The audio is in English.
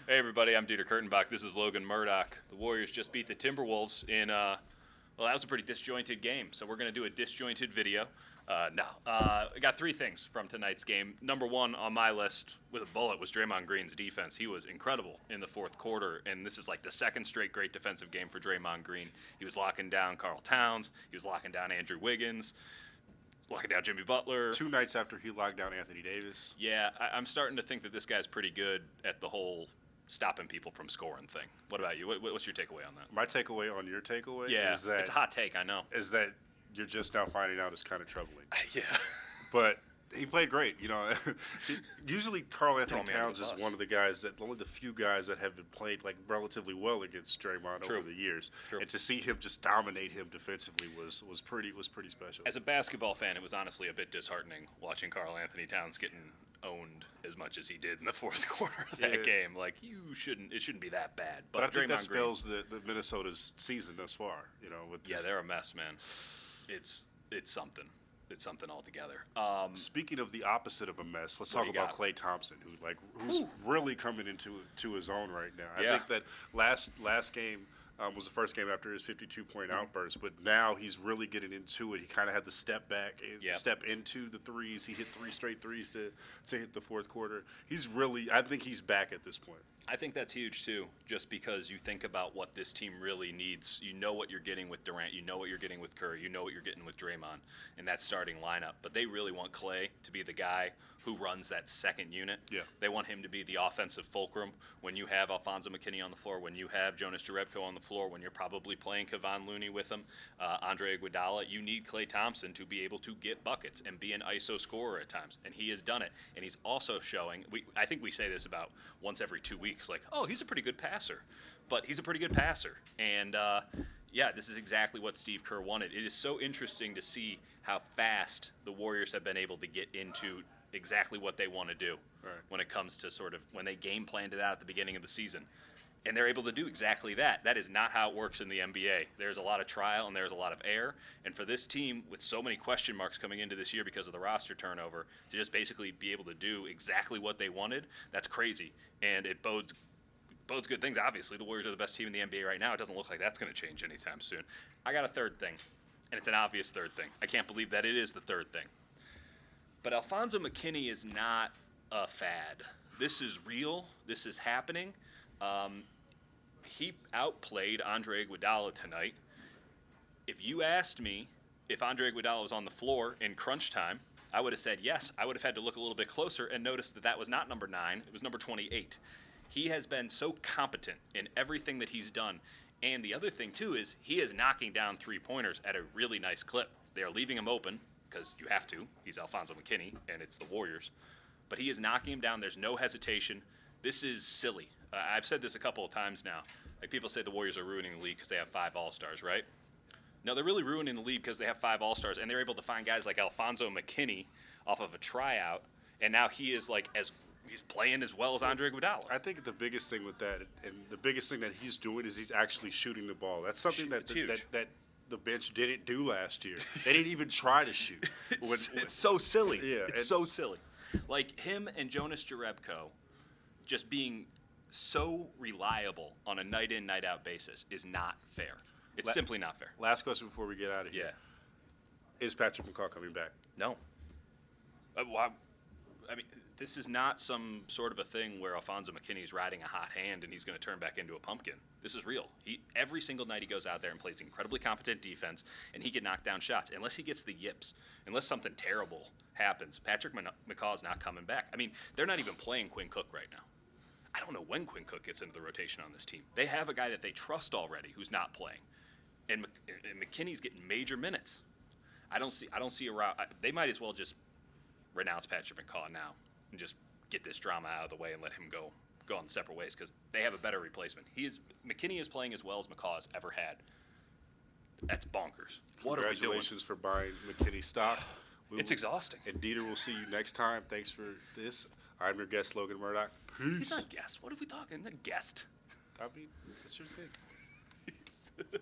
Hey everybody, I'm Dieter Kurtenbach. This is Logan Murdock. The Warriors just beat the Timberwolves in, well, that was a pretty disjointed game, so we're going to do a disjointed video. I got three things from tonight's game. Number one on my list with a bullet was Draymond Green's defense. He was incredible in the fourth quarter, and this is like the second straight great defensive game for Draymond Green. He was locking down Karl Towns. He was locking down Andrew Wiggins. Locking down Jimmy Butler. 2 nights after he locked down Anthony Davis. Yeah, I'm starting to think that this guy's pretty good at the whole stopping people from scoring thing. What about you? What's your takeaway on that? My takeaway on your takeaway Yeah, is that it's a hot take, I know. is that you're just now finding out is kind of troubling. Yeah. But he played great. You know, usually Karl Anthony Throw me under Towns the is bus. one of the guys that only the few guys that have been played like relatively well against Draymond True. over the years. True. And to see him just dominate him defensively was pretty special. As a basketball fan, it was honestly a bit disheartening watching Karl Anthony Towns getting owned as much as he did in the fourth quarter of that Yeah. game. Like, it shouldn't be that bad. But I think that Draymond Green, spells the Minnesota's season thus far. You know, with yeah, this, they're a mess, man. It's something. It's something altogether. Speaking of the opposite of a mess, let's What talk do you about got? Klay Thompson, who's really coming into his own right now. Yeah. I think that last game was the first game after his 52-point outburst, but now he's really getting into it. He kind of had to step back and Yep. step into the threes. He hit 3 straight threes to hit the fourth quarter. I think he's back at this point. I think that's huge too, just because you think about what this team really needs. You know what you're getting with Durant, you know what you're getting with Curry, you know what you're getting with Draymond in that starting lineup. But they really want Klay to be the guy who runs that second unit. Yeah. They want him to be the offensive fulcrum when you have Alfonzo McKinnie on the floor, when you have Jonas Jerebko on the floor, when you're probably playing Kevon Looney with him, Andre Iguodala. You need Klay Thompson to be able to get buckets and be an ISO scorer at times, and he has done it. And he's also showing. I think we say this about once every 2 weeks, like, oh, he's a pretty good passer, but he's a pretty good passer. And yeah, this is exactly what Steve Kerr wanted. It is so interesting to see how fast the Warriors have been able to get into exactly what they want to do when it comes to sort of when they game planned it out at the beginning of the season. And they're able to do exactly that. That is not how it works in the NBA. There's a lot of trial and there's a lot of error. And for this team, with so many question marks coming into this year because of the roster turnover, to just basically be able to do exactly what they wanted, that's crazy. And it bodes good things. Obviously, the Warriors are the best team in the NBA right now. It doesn't look like that's going to change anytime soon. I got a third thing, and it's an obvious third thing. I can't believe that it is the third thing. But Alfonzo McKinnie is not a fad. This is real. This is happening. He outplayed Andre Iguodala tonight. If you asked me if Andre Iguodala was on the floor in crunch time, I would have said yes. I would have had to look a little bit closer and notice that that was not number 9. It was number 28. He has been so competent in everything that he's done. And the other thing, too, is he is knocking down three-pointers at a really nice clip. They are leaving him open because you have to. He's Alfonzo McKinnie, and it's the Warriors. But he is knocking him down. There's no hesitation. This is silly. I've said this a couple of times now. Like, people say the Warriors are ruining the league because they have 5 All-Stars, right? No, they're really ruining the league because they have 5 All-Stars, and they're able to find guys like Alfonzo McKinnie off of a tryout, and now he is like he's playing as well as Andre Iguodala. I think the biggest thing with that, and the biggest thing that he's doing, is he's actually shooting the ball. That's something that It's huge. that the bench didn't do last year. They didn't even try to shoot. It's so silly. Yeah, It's so silly. Like, him and Jonas Jerebko just being so reliable on a night-in, night-out basis is not fair. It's simply not fair. Last question before we get out of here. Yeah. Is Patrick McCaw coming back? No. I mean, this is not some sort of a thing where Alfonzo McKinney's riding a hot hand and he's going to turn back into a pumpkin. This is real. Every single night he goes out there and plays incredibly competent defense, and he can knock down shots. Unless he gets the yips, unless something terrible happens, Patrick McCaw's not coming back. I mean, they're not even playing Quinn Cook right now. I don't know when Quinn Cook gets into the rotation on this team. They have a guy that they trust already who's not playing, and McKinney's getting major minutes. I don't see a route. They might as well just renounce Patrick McCaw now and just get this drama out of the way and let him go on separate ways, because they have a better replacement. McKinnie is playing as well as McCaw has ever had. That's bonkers. What are we doing? Congratulations for buying McKinney stock. It's exhausting. And Dieter, we'll see you next time. Thanks for this. I'm your guest, Logan Murdock. Peace. He's not guest. What are we talking? A guest. I mean, it's your thing.